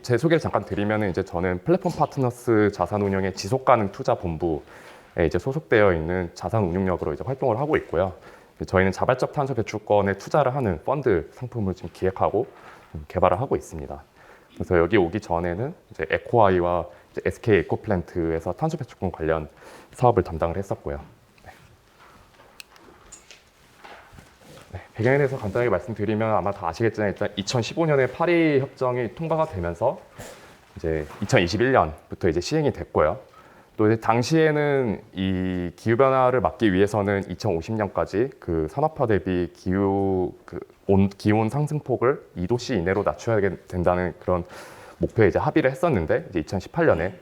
제 소개를 잠깐 드리면은 이제 저는 플랫폼 파트너스 자산운용의 지속가능 투자본부에 이제 소속되어 있는 자산운용력으로 이제 활동을 하고 있고요. 저희는 자발적 탄소 배출권에 투자를 하는 펀드 상품을 지금 기획하고 개발을 하고 있습니다. 그래서 여기 오기 전에는 이제 에코아이와 이제 SK 에코플랜트에서 탄소 배출권 관련 사업을 담당을 했었고요. 배경에 대해서 간단하게 말씀드리면 아마 다 아시겠지만 일단 2015년에 파리 협정이 통과가 되면서 이제 2021년부터 이제 시행이 됐고요. 또 이제 당시에는 이 기후 변화를 막기 위해서는 2050년까지 그 산업화 대비 기온 상승폭을 2도씨 이내로 낮춰야 된다는 그런 목표에 이제 합의를 했었는데 이제 2018년에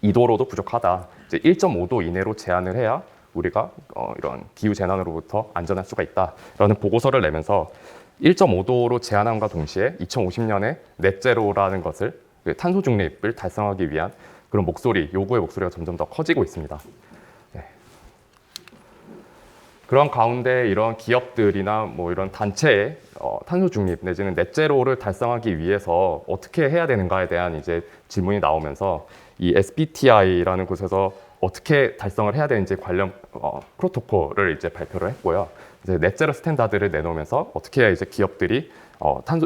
2도로도 부족하다. 이제 1.5도 이내로 제한을 해야 우리가 이런 기후 재난으로부터 안전할 수가 있다라는 보고서를 내면서 1.5도로 제한함과 동시에 2050년에 넷제로라는 것을 탄소 중립을 달성하기 위한 그런 요구의 목소리가 점점 더 커지고 있습니다. 네. 그런 가운데 이런 기업들이나 뭐 이런 단체의 탄소 중립 내지는 넷제로를 달성하기 위해서 어떻게 해야 되는가에 대한 이제 질문이 나오면서 이 SBTi라는 곳에서 어떻게 달성을 해야 되는지 관련 프로토콜을 이제 발표를 했고요. 이제 넷제로 스탠다드를 내놓으면서 어떻게 해야 이제 기업들이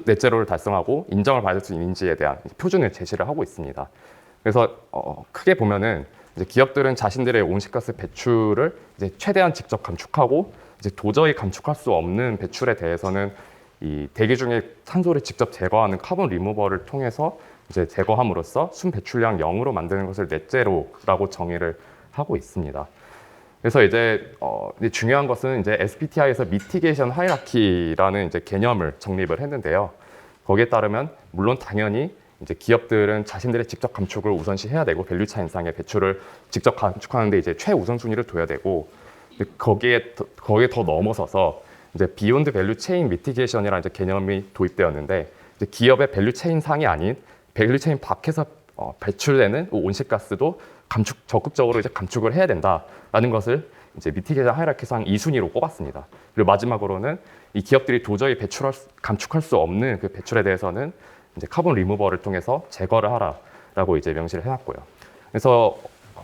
넷제로를 달성하고 인정을 받을 수 있는지에 대한 표준을 제시를 하고 있습니다. 그래서 크게 보면은 이제 기업들은 자신들의 온실가스 배출을 이제 최대한 직접 감축하고 이제 도저히 감축할 수 없는 배출에 대해서는 이 대기 중에 탄소를 직접 제거하는 카본 리무버를 통해서 이제 제거함으로써 순 배출량 0으로 만드는 것을 넷제로라고 정의를 하고 있습니다. 그래서 이제 중요한 것은 이제 SBTi에서 미티게이션 하이라키라는 이제 개념을 정립을 했는데요. 거기에 따르면 물론 당연히 이제 기업들은 자신들의 직접 감축을 우선시해야 되고 밸류체인상의 배출을 직접 감축하는데 이제 최우선순위를 둬야 되고 거기에 더 넘어서서 이제 비욘드 밸류체인 미티게이션이라는 이제 개념이 도입되었는데 이제 기업의 밸류체인 상이 아닌 밸류체인 밖에서 배출되는 온실가스도 적극적으로 이제 감축을 해야 된다라는 것을 이제 미티게이션 하이라키상 2순위로 꼽았습니다. 그리고 마지막으로는 이 기업들이 도저히 감축할 수 없는 그 배출에 대해서는 이제 카본 리무버를 통해서 제거를 하라라고 이제 명시를 해놨고요. 그래서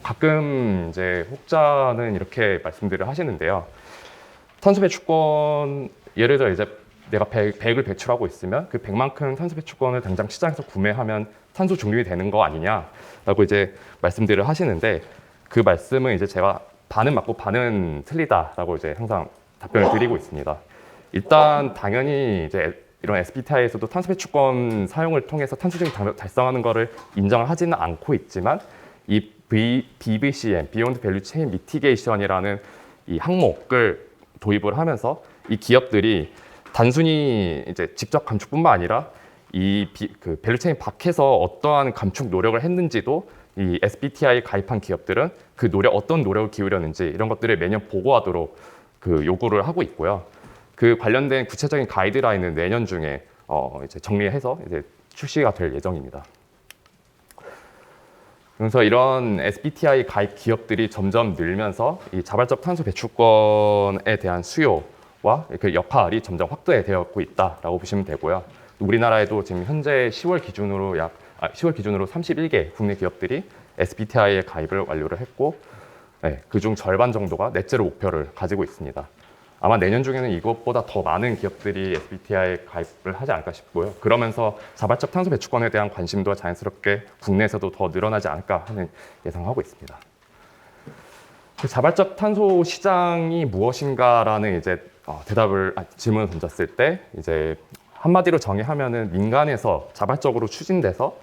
가끔 이제 혹자는 이렇게 말씀들을 하시는데요. 탄소 배출권 예를 들어 이제 내가 100을 배출하고 있으면 그 100만큼 탄소 배출권을 당장 시장에서 구매하면 탄소 중립이 되는 거 아니냐라고 이제 말씀들을 하시는데 그 말씀은 이제 제가 반은 맞고 반은 틀리다라고 이제 항상 답변을 드리고 있습니다. 일단 당연히 이제 이런 SBTi에서도 탄소 배출권 사용을 통해서 탄소 중립 달성하는 것을 인정을 하지는 않고 있지만 이 BVCM, Beyond Value Chain Mitigation이라는 이 항목을 도입을 하면서 이 기업들이 단순히 이제 직접 감축뿐만 아니라 그 밸류체인 밖에서 어떠한 감축 노력을 했는지도 이 SBTi 가입한 기업들은 그 어떤 노력을 기울였는지 이런 것들을 매년 보고하도록 그 요구를 하고 있고요. 그 관련된 구체적인 가이드라인은 내년 중에 이제 정리해서 이제 출시가 될 예정입니다. 그래서 이런 SBTi 가입 기업들이 점점 늘면서 이 자발적 탄소 배출권에 대한 수요와 그 역할이 점점 확대되었고 있다라고 보시면 되고요. 우리나라에도 지금 현재 10월 기준으로 31개 국내 기업들이 SBTi에 가입을 완료를 했고, 네, 그중 절반 정도가 넷제로 목표를 가지고 있습니다. 아마 내년 중에는 이것보다 더 많은 기업들이 SBTi에 가입을 하지 않을까 싶고요. 그러면서 자발적 탄소 배출권에 대한 관심도 자연스럽게 국내에서도 더 늘어나지 않을까 하는 예상하고 있습니다. 자발적 탄소 시장이 무엇인가라는 이제 질문을 던졌을 때 이제 한마디로 정의하면은 민간에서 자발적으로 추진돼서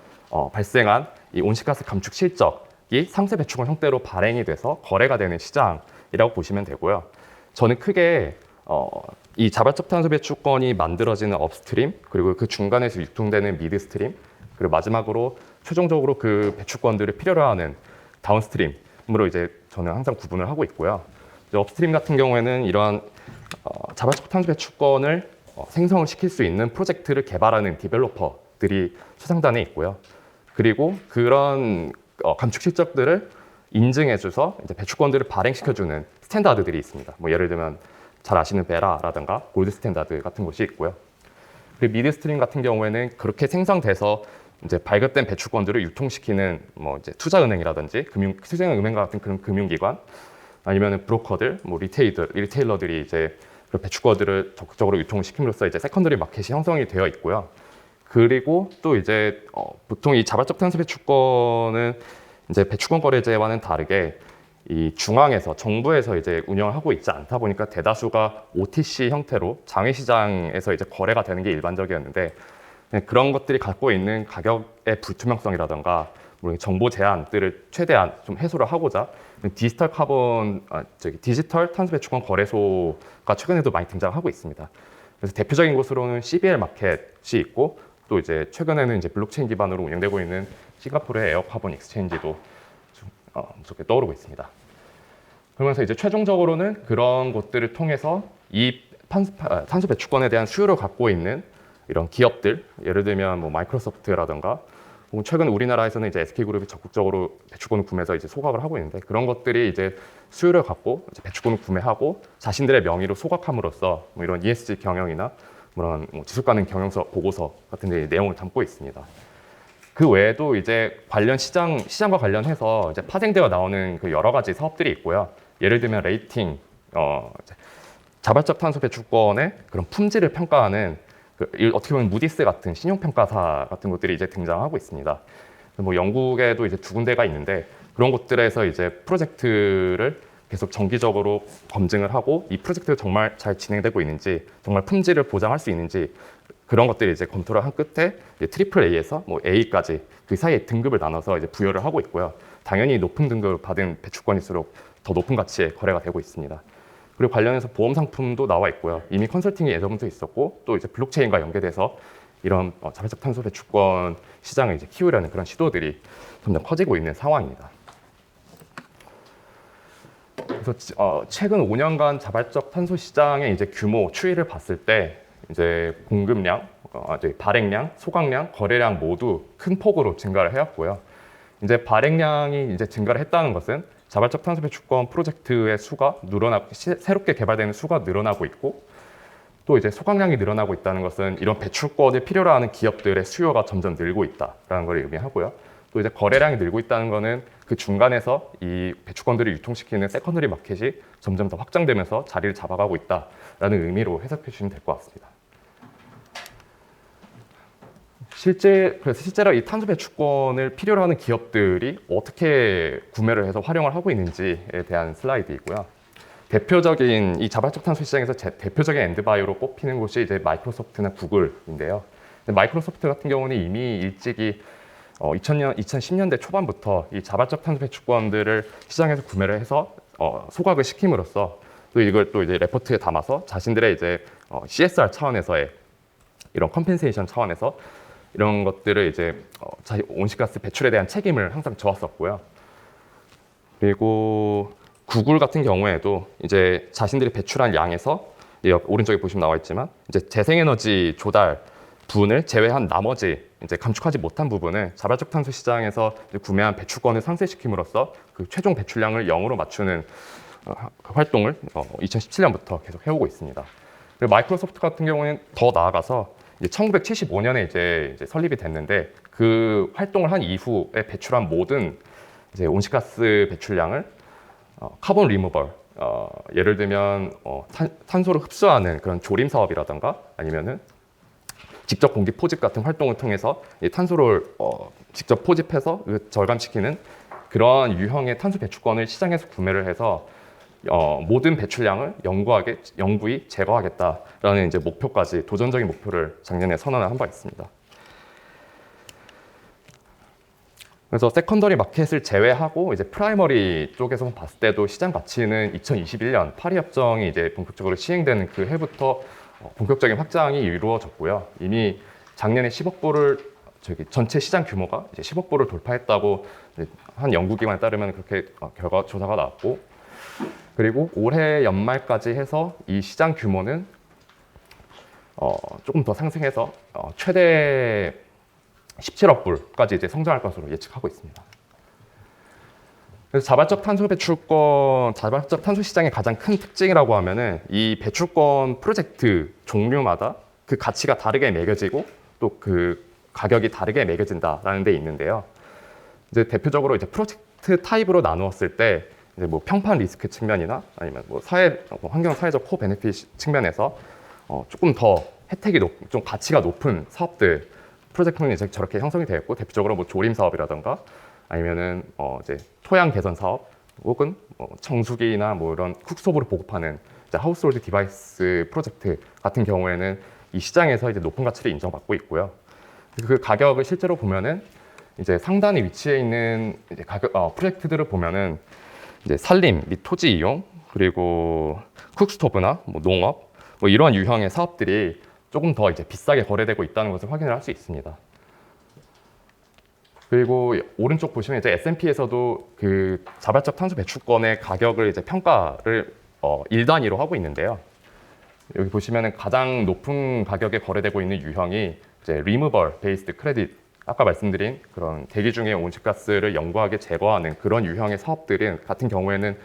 발생한 이 온실가스 감축 실적이 상세 배출권 형태로 발행이 돼서 거래가 되는 시장이라고 보시면 되고요. 저는 크게 이 자발적 탄소 배출권이 만들어지는 업스트림, 그리고 그 중간에서 유통되는 미드스트림, 그리고 마지막으로 최종적으로 그 배출권들을 필요로 하는 다운스트림으로 이제 저는 항상 구분을 하고 있고요. 이제 업스트림 같은 경우에는 이러한 자발적 탄소 배출권을 생성을 시킬 수 있는 프로젝트를 개발하는 디벨로퍼들이 수상단에 있고요. 그리고 그런 감축 실적들을 인증해줘서 이제 배출권들을 발행시켜주는 스탠다드들이 있습니다. 뭐 예를 들면 잘 아시는 베라라든가 골드 스탠다드 같은 곳이 있고요. 그리고 미드스트림 같은 경우에는 그렇게 생성돼서 이제 발급된 배출권들을 유통시키는 뭐 이제 투자은행이라든지 투자은행과 같은 그런 금융기관 아니면 브로커들, 뭐 리테일러들이 이제 그 배출권들을 적극적으로 유통시킴으로써 이제 세컨더리 마켓이 형성이 되어 있고요. 그리고 또 이제 보통 이 자발적 탄소 배출권은 이제 배출권 거래제와는 다르게 이 중앙에서 정부에서 이제 운영을 하고 있지 않다 보니까 대다수가 OTC 형태로 장외시장에서 이제 거래가 되는 게 일반적이었는데 그런 것들이 갖고 있는 가격의 불투명성이라던가 정보 제한들을 최대한 좀 해소를 하고자 디지털 탄소 배출권 거래소가 최근에도 많이 등장하고 있습니다. 그래서 대표적인 곳으로는 CBL 마켓이 있고 또 이제 최근에는 이제 블록체인 기반으로 운영되고 있는 싱가포르의 에어카본 익스체인지도 무섭게 떠오르고 있습니다. 그러면서 이제 최종적으로는 그런 것들을 통해서 이 탄소 배출권에 대한 수요를 갖고 있는 이런 기업들, 예를 들면 뭐 마이크로소프트라든가, 혹은 최근 우리나라에서는 이제 SK그룹이 적극적으로 배출권을 구매해서 이제 소각을 하고 있는데 그런 것들이 이제 수요를 갖고 이제 배출권을 구매하고 자신들의 명의로 소각함으로써 뭐 이런 ESG 경영이나 그런 지속가능 경영서 보고서 같은 데 내용을 담고 있습니다. 그 외에도 이제 시장과 관련해서 이제 파생되어 나오는 그 여러 가지 사업들이 있고요. 예를 들면 레이팅, 자발적 탄소 배출권의 그런 품질을 평가하는 어떻게 보면 무디스 같은 신용평가사 같은 것들이 이제 등장하고 있습니다. 뭐 영국에도 이제 2군데가 있는데 그런 곳들에서 이제 프로젝트를 계속 정기적으로 검증을 하고 이 프로젝트가 정말 잘 진행되고 있는지, 정말 품질을 보장할 수 있는지 그런 것들을 이제 검토를 한 끝에 트리플 A에서 뭐 A까지 그 사이에 등급을 나눠서 이제 부여를 하고 있고요. 당연히 높은 등급을 받은 배출권일수록 더 높은 가치에 거래가 되고 있습니다. 그리고 관련해서 보험 상품도 나와 있고요. 이미 컨설팅이 예전부터 있었고 또 이제 블록체인과 연계돼서 이런 자발적 탄소 배출권 시장을 이제 키우려는 그런 시도들이 점점 커지고 있는 상황입니다. 그래서 최근 5년간 자발적 탄소 시장의 이제 규모 추이를 봤을 때 이제 공급량, 발행량, 소각량, 거래량 모두 큰 폭으로 증가를 해왔고요. 이제 발행량이 이제 증가를 했다는 것은 자발적 탄소 배출권 프로젝트의 수가 새롭게 개발되는 수가 늘어나고 있고 또 이제 소각량이 늘어나고 있다는 것은 이런 배출권을 필요로 하는 기업들의 수요가 점점 늘고 있다라는 걸 의미하고요. 또 이제 거래량이 늘고 있다는 것은 그 중간에서 이 배출권들을 유통시키는 세컨더리 마켓이 점점 더 확장되면서 자리를 잡아가고 있다라는 의미로 해석해 주시면 될 것 같습니다. 실제로 이 탄소 배출권을 필요로 하는 기업들이 어떻게 구매를 해서 활용을 하고 있는지에 대한 슬라이드이고요. 대표적인 이 자발적 탄소 시장에서 대표적인 엔드바이오로 꼽히는 곳이 이제 마이크로소프트나 구글인데요. 마이크로소프트 같은 경우는 이미 일찍이 2010년대 초반부터 이 자발적 탄소 배출권들을 시장에서 구매를 해서 소각을 시킴으로써 또 이걸 또 이제 레포트에 담아서 자신들의 이제 CSR 차원에서의 이런 컴펜세이션 차원에서 이런 것들을 이제 온실가스 배출에 대한 책임을 항상 져왔었고요. 그리고 구글 같은 경우에도 이제 자신들이 배출한 양에서 오른쪽에 보시면 나와 있지만 이제 재생에너지 조달 분을 제외한 나머지 이제 감축하지 못한 부분을 자발적 탄소 시장에서 구매한 배출권을 상쇄시킴으로써 그 최종 배출량을 0으로 맞추는 활동을 2017년부터 계속 해오고 있습니다. 그리고 마이크로소프트 같은 경우는 더 나아가서 1975년에 이제 설립이 됐는데 그 활동을 한 이후에 배출한 모든 이제 온실가스 배출량을 카본 리무벌, 예를 들면 탄소를 흡수하는 그런 조림 사업이라던가 아니면은 직접 공기 포집 같은 활동을 통해서 이 탄소를 직접 포집해서 절감시키는 그런 유형의 탄소 배출권을 시장에서 구매를 해서 모든 배출량을 영구히 제거하겠다라는 이제 목표까지 도전적인 목표를 작년에 선언을 한 바 있습니다. 그래서 세컨더리 마켓을 제외하고 이제 프라이머리 쪽에서 봤을 때도 시장 가치는 2021년 파리 협정이 이제 본격적으로 시행되는 그 해부터 본격적인 확장이 이루어졌고요. 이미 작년에 10억 불을 전체 시장 규모가 이제 10억 불을 돌파했다고 한 연구기관에 따르면 그렇게 결과 조사가 나왔고. 그리고 올해 연말까지 해서 이 시장 규모는 조금 더 상승해서 최대 17억 불까지 이제 성장할 것으로 예측하고 있습니다. 그래서 자발적 탄소 시장의 가장 큰 특징이라고 하면은 이 배출권 프로젝트 종류마다 그 가치가 다르게 매겨지고 또 그 가격이 다르게 매겨진다라는 데 있는데요. 이제 대표적으로 이제 프로젝트 타입으로 나누었을 때 이제 뭐 평판 리스크 측면이나 아니면 뭐 환경 사회적 코 베네핏 측면에서 조금 더 혜택이 좀 가치가 높은 사업들 프로젝트는 이제 저렇게 형성이 되어 있고, 대표적으로 뭐 조림 사업이라던가 아니면은 이제 토양 개선 사업 혹은 정수기나 뭐 이런 쿡스톱으로 보급하는 이제 하우스홀드 디바이스 프로젝트 같은 경우에는 이 시장에서 이제 높은 가치를 인정받고 있고요. 그 가격을 실제로 보면은 이제 상단에 위치해 있는 이제 프로젝트들을 보면은 이제 산림 및 토지 이용, 그리고 쿡스토브나 뭐 농업 뭐 이러한 유형의 사업들이 조금 더 이제 비싸게 거래되고 있다는 것을 확인을 할 수 있습니다. 그리고 오른쪽 보시면 이제 S&P에서도 그 자발적 탄소 배출권의 가격을 이제 평가를 1단위로 하고 있는데요. 여기 보시면은 가장 높은 가격에 거래되고 있는 유형이 이제 Removal Based Credit, 아까 말씀드린 그런 대기 중에 온실가스를 영구하게 제거하는 그런 유형의 사업들은 같은 경우에는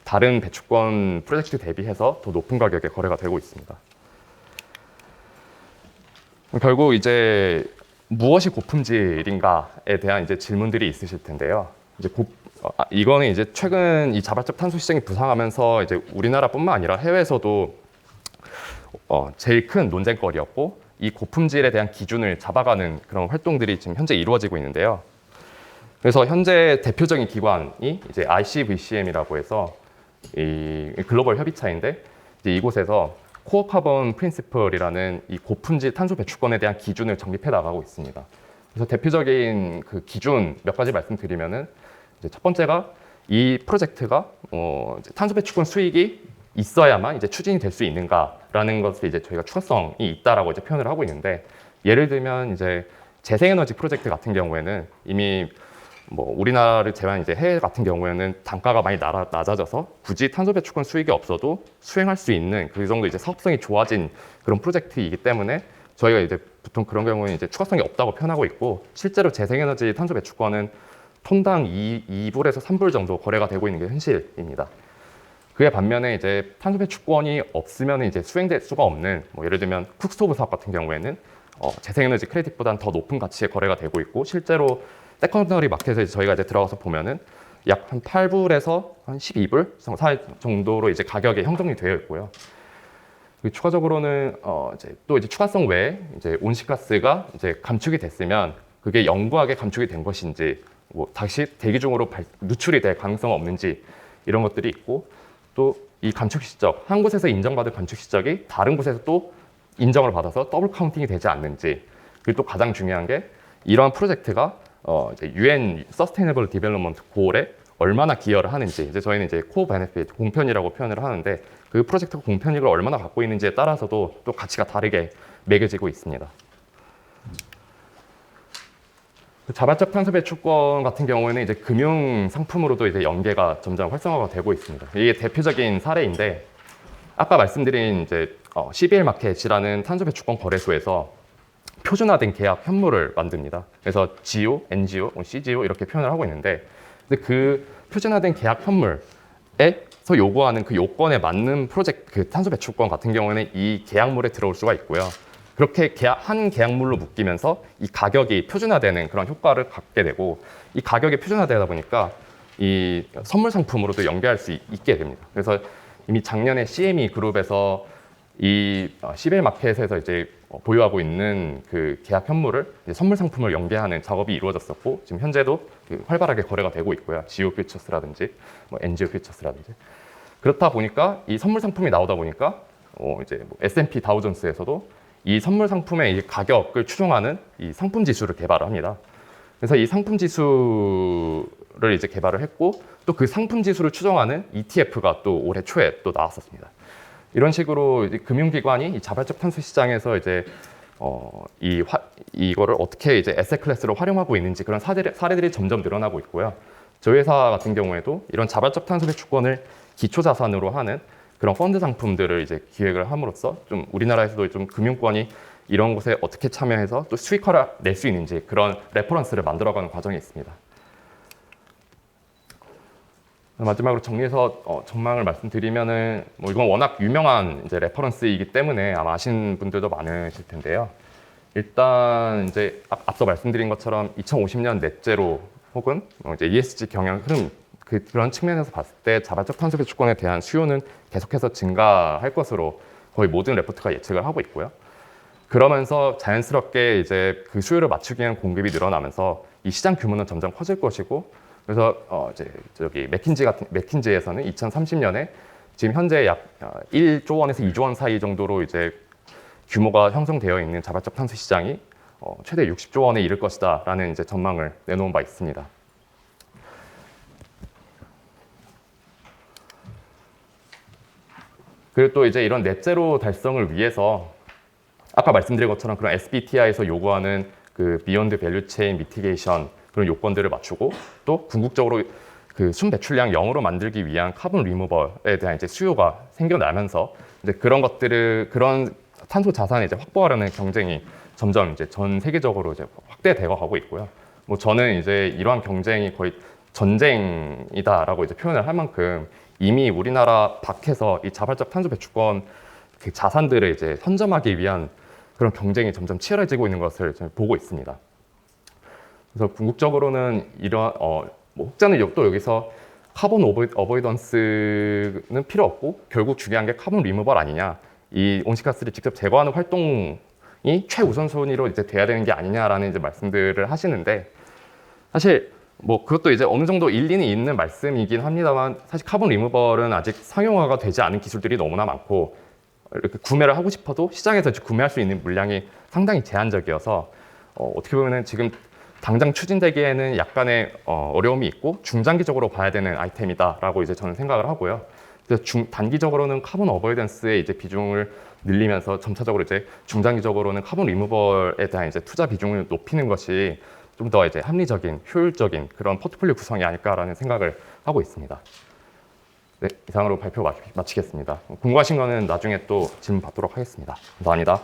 다른 배출권 프로젝트 대비해서 더 높은 가격에 거래가 되고 있습니다. 결국 이제 무엇이 고품질인가에 대한 이제 질문들이 있으실 텐데요. 이제 이거는 이제 최근 이 자발적 탄소 시장이 부상하면서 이제 우리나라뿐만 아니라 해외에서도 제일 큰 논쟁거리였고, 이 고품질에 대한 기준을 잡아가는 그런 활동들이 지금 현재 이루어지고 있는데요. 그래서 현재 대표적인 기관이 이제 ICVCM이라고 해서 이 글로벌 협의체인데, 이제 이곳에서 코어 카본 프린시플이라는 이 고품질 탄소 배출권에 대한 기준을 정립해 나가고 있습니다. 그래서 대표적인 그 기준 몇 가지 말씀드리면은, 이제 첫 번째가 이 프로젝트가 이제 탄소 배출권 수익이 있어야만 이제 추진이 될 수 있는가라는 것을 이제 저희가 추가성이 있다라고 이제 표현을 하고 있는데, 예를 들면 이제 재생에너지 프로젝트 같은 경우에는 이미 뭐 우리나라를 제외한 이제 해외 같은 경우에는 단가가 많이 낮아져서 굳이 탄소 배출권 수익이 없어도 수행할 수 있는 그 정도 이제 사업성이 좋아진 그런 프로젝트이기 때문에 저희가 이제 보통 그런 경우에는 이제 추가성이 없다고 표현하고 있고, 실제로 재생에너지 탄소 배출권은 톤당 2불에서 3불 정도 거래가 되고 있는 게 현실입니다. 그에 반면에 이제 탄소 배출권이 없으면 이제 수행될 수가 없는 뭐 예를 들면 쿡스토브 사업 같은 경우에는 재생에너지 크레딧보다는 더 높은 가치에 거래가 되고 있고, 실제로 세컨더리 마켓에 저희가 이제 들어가서 보면은 약 한 8불에서 한 12불 정도로 이제 가격이 형성이 되어 있고요. 그리고 추가적으로는 또 이제 추가성 외에 이제 온실가스가 이제 감축이 됐으면 그게 영구하게 감축이 된 것인지, 뭐 다시 대기 중으로 누출이 될 가능성은 없는지, 이런 것들이 있고, 또 이 감축 시적, 한 곳에서 인정받은 감축 시적이 다른 곳에서 또 인정을 받아서 더블 카운팅이 되지 않는지, 그리고 또 가장 중요한 게 이러한 프로젝트가 이제 UN Sustainable Development Goal에 얼마나 기여를 하는지, 이제 저희는 이제 코어 베네핏, 공편이라고 표현을 하는데, 그 프로젝트가 공편익을 얼마나 갖고 있는지에 따라서도 또 가치가 다르게 매겨지고 있습니다. 자발적 탄소 배출권 같은 경우에는 이제 금융 상품으로도 이제 연계가 점점 활성화가 되고 있습니다. 이게 대표적인 사례인데, 아까 말씀드린 이제 CBL 마켓이라는 탄소 배출권 거래소에서 표준화된 계약 현물을 만듭니다. 그래서 GO, NGO, CGO 이렇게 표현을 하고 있는데, 근데 그 표준화된 계약 현물에서 요구하는 그 요건에 맞는 프로젝트 그 탄소 배출권 같은 경우에는 이 계약물에 들어올 수가 있고요. 그렇게 한 계약물로 묶이면서 이 가격이 표준화되는 그런 효과를 갖게 되고, 이 가격이 표준화되다 보니까 이 선물 상품으로도 연계할 수 있게 됩니다. 그래서 이미 작년에 CME 그룹에서 이 CBL 마켓에서 이제 보유하고 있는 그 계약 현물을 이제 선물 상품을 연계하는 작업이 이루어졌었고, 지금 현재도 활발하게 거래가 되고 있고요. GO 퓨처스라든지 뭐 NGO 퓨처스라든지. 그렇다 보니까 이 선물 상품이 나오다 보니까 이제 뭐 S&P 다우존스에서도 이 선물 상품의 이 가격을 추종하는 이 상품 지수를 개발을 합니다. 그래서 이 상품 지수를 이제 개발을 했고, 또 그 상품 지수를 추정하는 ETF가 또 올해 초에 또 나왔었습니다. 이런 식으로 이제 금융기관이 이 자발적 탄소 시장에서 이제 이거를 어떻게 이제 에셋 클래스로 활용하고 있는지, 그런 사례들이 점점 늘어나고 있고요. 저희 회사 같은 경우에도 이런 자발적 탄소 배출권을 기초 자산으로 하는 그런 펀드 상품들을 이제 기획을 함으로써 좀 우리나라에서도 좀 금융권이 이런 곳에 어떻게 참여해서 또 수익화를 낼 수 있는지, 그런 레퍼런스를 만들어가는 과정이 있습니다. 마지막으로 정리해서 전망을 말씀드리면은 뭐 이건 워낙 유명한 이제 레퍼런스이기 때문에 아마 아시는 분들도 많으실 텐데요. 일단 이제 앞서 말씀드린 것처럼 2050년 넷제로 혹은 이제 ESG 경영 흐름 그런 측면에서 봤을 때 자발적 탄소 배출권에 대한 수요는 계속해서 증가할 것으로 거의 모든 레포트가 예측을 하고 있고요. 그러면서 자연스럽게 이제 그 수요를 맞추기 위한 공급이 늘어나면서 이 시장 규모는 점점 커질 것이고, 그래서 이제 저기 맥킨지에서는 2030년에 지금 현재 약 1조 원에서 2조 원 사이 정도로 이제 규모가 형성되어 있는 자발적 탄소 시장이 최대 60조 원에 이를 것이다라는 이제 전망을 내놓은 바 있습니다. 그리고 또 이제 이런 넷제로 달성을 위해서 아까 말씀드린 것처럼 그런 SBTI에서 요구하는 그 비욘드 밸류 체인 미티게이션 그런 요건들을 맞추고, 또 궁극적으로 그 순배출량 0으로 만들기 위한 카본 리무벌에 대한 이제 수요가 생겨나면서 이제 그런 그런 탄소 자산을 이제 확보하려는 경쟁이 점점 이제 전 세계적으로 이제 확대되어 가고 있고요. 뭐 저는 이제 이러한 경쟁이 거의 전쟁이다라고 이제 표현을 할 만큼 이미 우리나라 밖에서 이 자발적 탄소 배출권 그 자산들을 이제 선점하기 위한 그런 경쟁이 점점 치열해지고 있는 것을 보고 있습니다. 그래서 궁극적으로는 이런 뭐 혹자는 또 여기서 카본 어보이던스는 필요 없고 결국 중요한 게 카본 리무벌 아니냐, 이 온실가스를 직접 제거하는 활동이 최우선순위로 이제 돼야 되는 게 아니냐라는 이제 말씀들을 하시는데, 사실 뭐 그것도 이제 어느 정도 일리는 있는 말씀이긴 합니다만, 사실 카본 리무벌은 아직 상용화가 되지 않은 기술들이 너무나 많고 이렇게 구매를 하고 싶어도 시장에서 구매할 수 있는 물량이 상당히 제한적이어서 어떻게 보면은 지금 당장 추진되기에는 약간의 어려움이 있고 중장기적으로 봐야 되는 아이템이다라고 이제 저는 생각을 하고요. 그래서 단기적으로는 카본 어보이던스의 이제 비중을 늘리면서 점차적으로 이제 중장기적으로는 카본 리무벌에 대한 이제 투자 비중을 높이는 것이 좀 더 이제 합리적인, 효율적인 그런 포트폴리오 구성이 아닐까라는 생각을 하고 있습니다. 네, 이상으로 발표 마치겠습니다. 궁금하신 거는 나중에 또 질문 받도록 하겠습니다. 감사합니다.